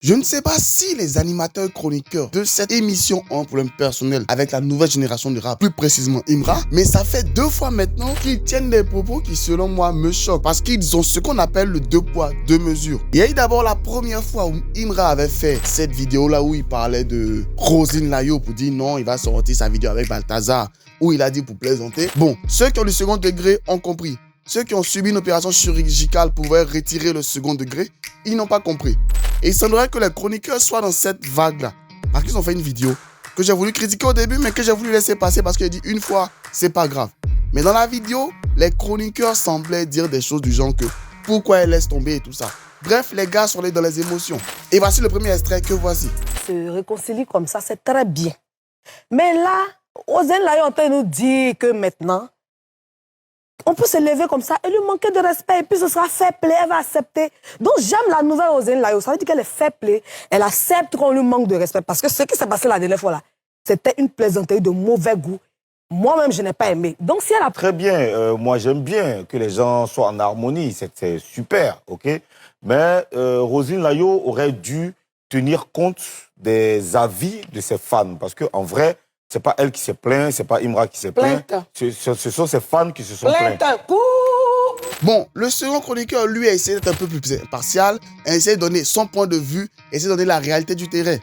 Je ne sais pas si les animateurs chroniqueurs de cette émission ont un problème personnel avec la nouvelle génération de rap, plus précisément Imra, mais ça fait 2 fois maintenant qu'ils tiennent des propos qui selon moi me choquent parce qu'ils ont ce qu'on appelle le 2 poids 2 mesures. Il y a eu d'abord la première fois où Imra avait fait cette vidéo là où il parlait de Roselyne Layo pour dire non, il va sortir sa vidéo avec Balthazar, où il a dit pour plaisanter. Bon, ceux qui ont le second degré ont compris. Ceux qui ont subi une opération chirurgicale pour retirer le second degré, ils n'ont pas compris. Et il semblerait que les chroniqueurs soient dans cette vague-là. Parce qu'ils ont fait une vidéo que j'ai voulu critiquer au début, mais que j'ai voulu laisser passer parce qu'il a dit une fois, c'est pas grave. Mais dans la vidéo, les chroniqueurs semblaient dire des choses du genre que pourquoi elle laisse tomber et tout ça. Bref, les gars sont allés dans les émotions. Et voici le premier extrait que voici. Se réconcilier comme ça, c'est très bien. Mais là, Roselyne Layo est en train de nous dire que maintenant, on peut se lever comme ça et lui manquer de respect et puis ce sera fair play, elle va accepter. Donc j'aime la nouvelle Roselyne Layo, ça veut dire qu'elle est fair play, elle accepte qu'on lui manque de respect. Parce que ce qui s'est passé la dernière fois là, c'était une plaisanterie de mauvais goût. Moi-même, je n'ai pas aimé. Donc si elle a... Très bien, moi j'aime bien que les gens soient en harmonie, c'est super, ok. Mais Roselyne Layo aurait dû tenir compte des avis de ses fans, parce qu'en vrai, c'est pas elle qui s'est plainte, c'est pas Imra qui s'est plaint. Ce sont ses fans qui se sont plaints. Bon, le second chroniqueur, lui, a essayé d'être un peu plus impartial, a essayé de donner son point de vue, a essayé de donner la réalité du terrain,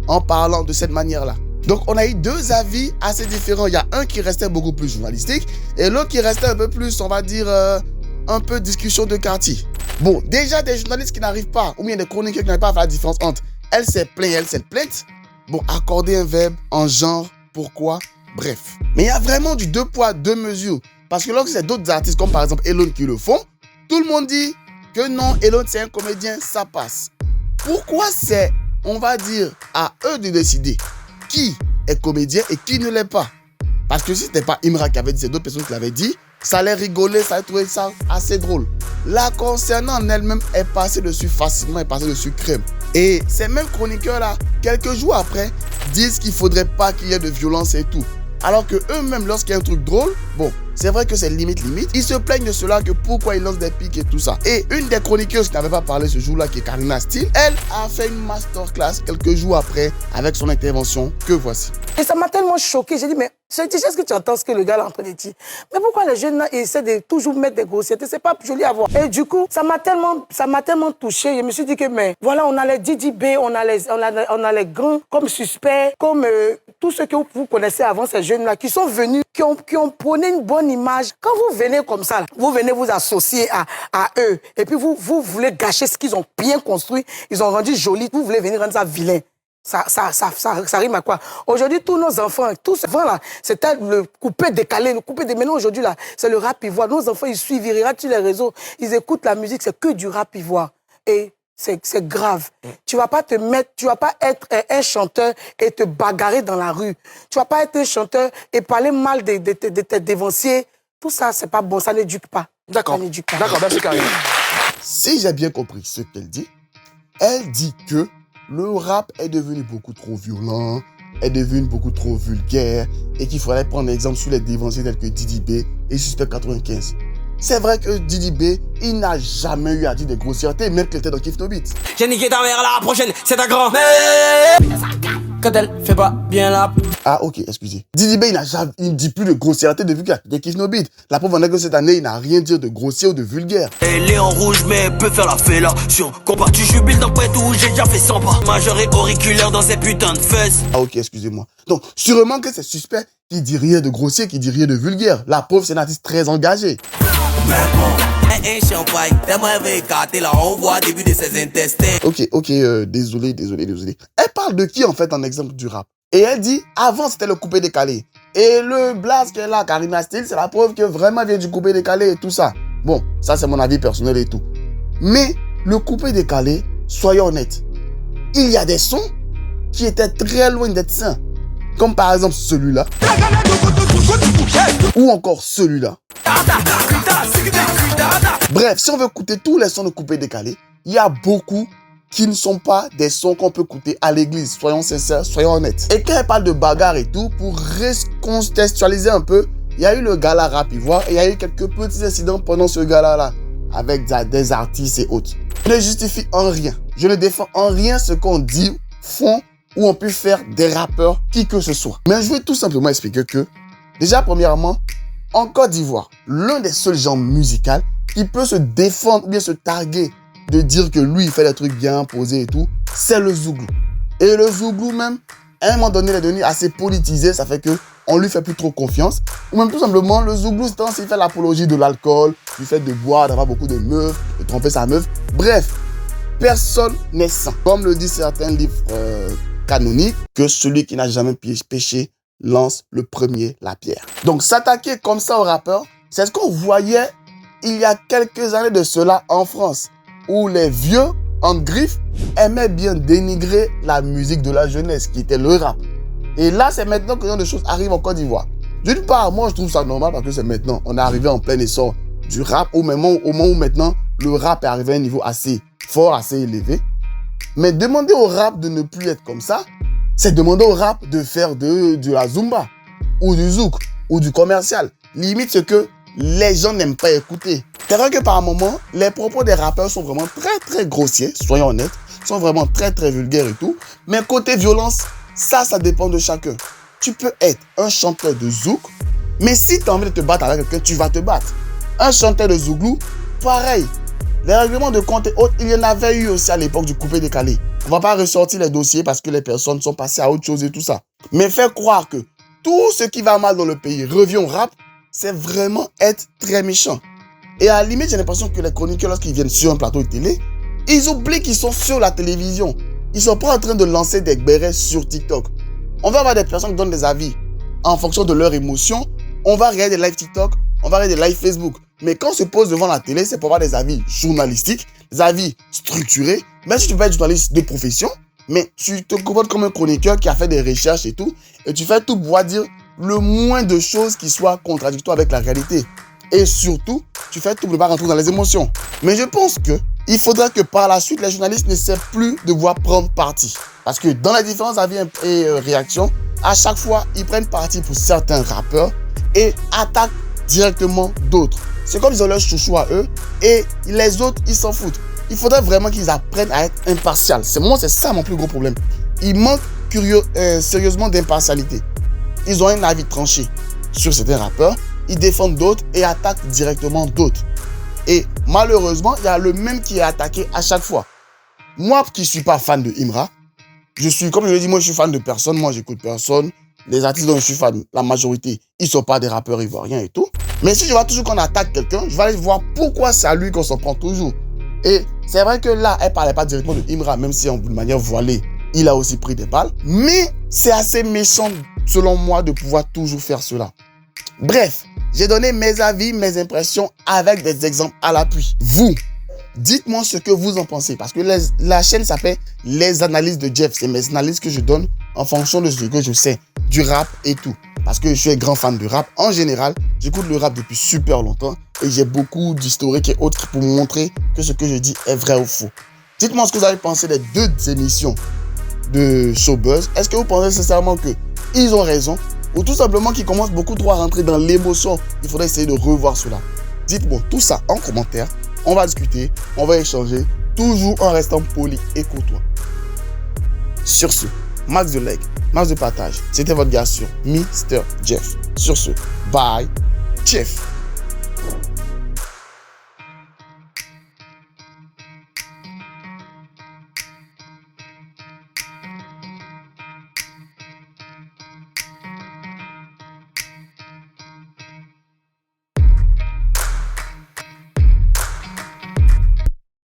en parlant de cette manière-là. Donc, on a eu 2 avis assez différents. Il y a un qui restait beaucoup plus journalistique, et l'autre qui restait un peu plus, on va dire, un peu discussion de quartier. Bon, déjà, des journalistes qui n'arrivent pas, ou bien des chroniqueurs qui n'arrivent pas à faire la différence entre elle s'est plainte et elle s'est plainte. Bon, accorder un verbe en genre, pourquoi, bref. Mais il y a vraiment du 2 poids 2 mesures. Parce que lorsque c'est d'autres artistes, comme par exemple Elon qui le font, tout le monde dit que non, Elon c'est un comédien, ça passe. Pourquoi c'est, on va dire, à eux de décider qui est comédien et qui ne l'est pas? Parce que si ce n'était pas Imra qui avait dit, c'est d'autres personnes qui l'avaient dit, ça allait rigoler, ça allait trouver ça assez drôle. La concernant en elle-même est passée dessus facilement, est passée dessus crème. Et ces mêmes chroniqueurs-là, quelques jours après, disent qu'il ne faudrait pas qu'il y ait de violence et tout. Alors que eux-mêmes, lorsqu'il y a un truc drôle, bon, c'est vrai que c'est limite. Ils se plaignent de cela, que pourquoi ils lancent des pics et tout ça. Et une des chroniqueuses qui n'avait pas parlé ce jour-là, qui est Karina Steele, elle a fait une masterclass quelques jours après avec son intervention que voici. Et ça m'a tellement choqué. J'ai dit, mais est-ce que tu entends ce que le gars est en train de dire? Mais pourquoi les jeunes là, ils essaient de toujours mettre des grossièretés? C'est pas joli à voir. Et du coup, ça m'a tellement touché. Je me suis dit que, mais voilà, on a les Didi B, on a les grands comme suspects, comme tous ceux que vous connaissez avant, ces jeunes-là, qui sont venus, qui ont prôné une bonne image. Quand vous venez comme ça, là, vous venez vous associer à eux, et puis vous voulez gâcher ce qu'ils ont bien construit, ils ont rendu joli, vous voulez venir rendre ça vilain. Ça rime à quoi? Aujourd'hui, tous nos enfants, tous ces enfants-là, c'était le coupé décalé, le coupé décalé. Maintenant, aujourd'hui, là, c'est le rap ivoire. Nos enfants, ils suivent, ils regardent sur les réseaux, ils écoutent la musique, c'est que du rap ivoire. Et c'est grave. Tu vas pas être un chanteur et te bagarrer dans la rue. Tu vas pas être un chanteur et parler mal de tes dévanciers. Tout ça, c'est pas bon, ça n'éduque pas. D'accord. D'accord, merci Karim. Si j'ai bien compris ce qu'elle dit que le rap est devenu beaucoup trop violent, est devenu beaucoup trop vulgaire et qu'il faudrait prendre exemple sur les dévanciers tels que Didi B et Suspect 95. C'est vrai que Didi B, il n'a jamais eu à dire de grossièreté, même qu'il était dans Kiff No Beat. J'ai niqué ta mère, la prochaine, c'est ta grand. Quand elle fait pas bien la... Ah ok, excusez. Didi B, il ne dit plus de grossièreté depuis qu'il a quitté Kiff No Beat. La preuve en est que cette année, il n'a rien dit de grossier ou de vulgaire. Elle est en rouge mais elle peut faire la fellation. Combat tu jubiles dans Poitou, j'ai déjà fait 100 pas. Majeur et auriculaire dans ces putains de fesses. Ah ok, excusez-moi. Donc, sûrement que c'est Suspect qui dit rien de grossier, qui dit rien de vulgaire. La pauvre, c'est un artiste très engagé. Mais bon, un champagne, tellement elle veut écarter là, on voit début de ses intestins. Ok, désolé. Elle parle de qui en fait en exemple du rap? Et elle dit, avant c'était le coupé décalé. Et le blast qu'elle a, Karina Steele, c'est la preuve que vraiment vient du coupé décalé et tout ça. Bon, ça c'est mon avis personnel et tout. Mais le coupé décalé, soyons honnêtes, il y a des sons qui étaient très loin d'être sains. Comme par exemple celui-là. Ou encore celui-là. Bref, si on veut écouter tous les sons de coupé décalé, il y a beaucoup qui ne sont pas des sons qu'on peut écouter à l'église. Soyons sincères, soyons honnêtes. Et quand elle parle de bagarre et tout, pour recontextualiser un peu, il y a eu le gala rap ivoire et il y a eu quelques petits incidents pendant ce gala-là. avec des artistes et autres. Je ne justifie en rien. Je ne défends en rien ce qu'on dit, font ou ont pu faire des rappeurs, qui que ce soit. Mais je vais tout simplement expliquer que, déjà, premièrement, en Côte d'Ivoire, l'un des seuls genres musicaux qui peut se défendre ou bien se targuer de dire que lui, il fait des trucs bien posés et tout, c'est le Zouglou. Et le Zouglou même, à un moment donné, il est devenu assez politisé, ça fait que on lui fait plus trop confiance. Ou même tout simplement, le Zouglou, c'est il fait l'apologie de l'alcool, du fait de boire, d'avoir beaucoup de meufs, de tromper sa meuf. Bref, personne n'est saint. Comme le disent certains livres canoniques, que celui qui n'a jamais péché lance le premier la pierre. Donc s'attaquer comme ça aux rappeurs, c'est ce qu'on voyait il y a quelques années de cela en France, où les vieux, en griffe, aimaient bien dénigrer la musique de la jeunesse, qui était le rap. Et là, c'est maintenant que ce genre de choses arrivent en Côte d'Ivoire. D'une part, moi, je trouve ça normal parce que c'est maintenant, on est arrivé en plein essor du rap, au moment où maintenant, le rap est arrivé à un niveau assez fort, assez élevé. Mais demander au rap de ne plus être comme ça, c'est demander au rap de faire de la zumba, ou du zouk, ou du commercial. Limite, ce que les gens n'aiment pas écouter. C'est vrai que par moment, les propos des rappeurs sont vraiment très, très grossiers, soyons honnêtes, sont vraiment très, très vulgaires et tout. Mais côté violence, ça dépend de chacun. Tu peux être un chanteur de zouk, mais si tu as envie de te battre avec quelqu'un, tu vas te battre. Un chanteur de zouglou, pareil. Les règlements de compte et autres, il y en avait eu aussi à l'époque du coupé-décalé. On ne va pas ressortir les dossiers parce que les personnes sont passées à autre chose et tout ça. Mais faire croire que tout ce qui va mal dans le pays revient au rap, c'est vraiment être très méchant. Et à la limite, j'ai l'impression que les chroniqueurs, lorsqu'ils viennent sur un plateau de télé, ils oublient qu'ils sont sur la télévision. Ils ne sont pas en train de lancer des bérets sur TikTok. On va avoir des personnes qui donnent des avis en fonction de leur émotion. On va regarder des lives TikTok, on va regarder des lives Facebook. Mais quand on se pose devant la télé, c'est pour avoir des avis journalistiques, des avis structurés. Même si tu veux être journaliste de profession, mais tu te comportes comme un chroniqueur qui a fait des recherches et tout, et tu fais tout pour dire le moins de choses qui soient contradictoires avec la réalité. Et surtout, tu fais tout pour ne pas rentrer dans les émotions. Mais je pense qu'il faudra que par la suite, les journalistes n'essaient plus de voir prendre parti. Parce que dans les différents avis et réactions, à chaque fois, ils prennent parti pour certains rappeurs et attaquent directement d'autres. C'est comme ils ont leur chouchou à eux et les autres, ils s'en foutent. Il faudrait vraiment qu'ils apprennent à être impartials. C'est ça mon plus gros problème. Ils manquent sérieusement d'impartialité. Ils ont un avis tranché sur certains rappeurs, ils défendent d'autres et attaquent directement d'autres. Et malheureusement, il y a le même qui est attaqué à chaque fois. Moi qui ne suis pas fan de Imra, comme je l'ai dit, moi je suis fan de personne, moi j'écoute personne. Les artistes dont je suis fan, la majorité, ils ne sont pas des rappeurs ivoiriens et tout. Mais si je vois toujours qu'on attaque quelqu'un, je vais aller voir pourquoi c'est à lui qu'on s'en prend toujours. Et c'est vrai que là, elle ne parlait pas directement de Imra, même si de manière voilée, il a aussi pris des balles. Mais c'est assez méchant, selon moi, de pouvoir toujours faire cela. Bref, j'ai donné mes avis, mes impressions avec des exemples à l'appui. Vous, dites-moi ce que vous en pensez. Parce que la chaîne s'appelle Les Analyses de Jeff. C'est mes analyses que je donne en fonction de ce que je sais du rap et tout. Parce que je suis un grand fan de rap. En général, j'écoute le rap depuis super longtemps. Et j'ai beaucoup d'historiques et autres pour me montrer que ce que je dis est vrai ou faux. Dites-moi ce que vous avez pensé des deux émissions de Showbuzz. Est-ce que vous pensez sincèrement qu'ils ont raison? Ou tout simplement qu'ils commencent beaucoup trop à rentrer dans l'émotion? Il faudrait essayer de revoir cela. Dites-moi tout ça en commentaire. On va discuter, on va échanger, toujours en restant poli et courtois. Sur ce, max de like, max de partage. C'était votre gars sur Mr. Jeff. Sur ce, bye, Jeff.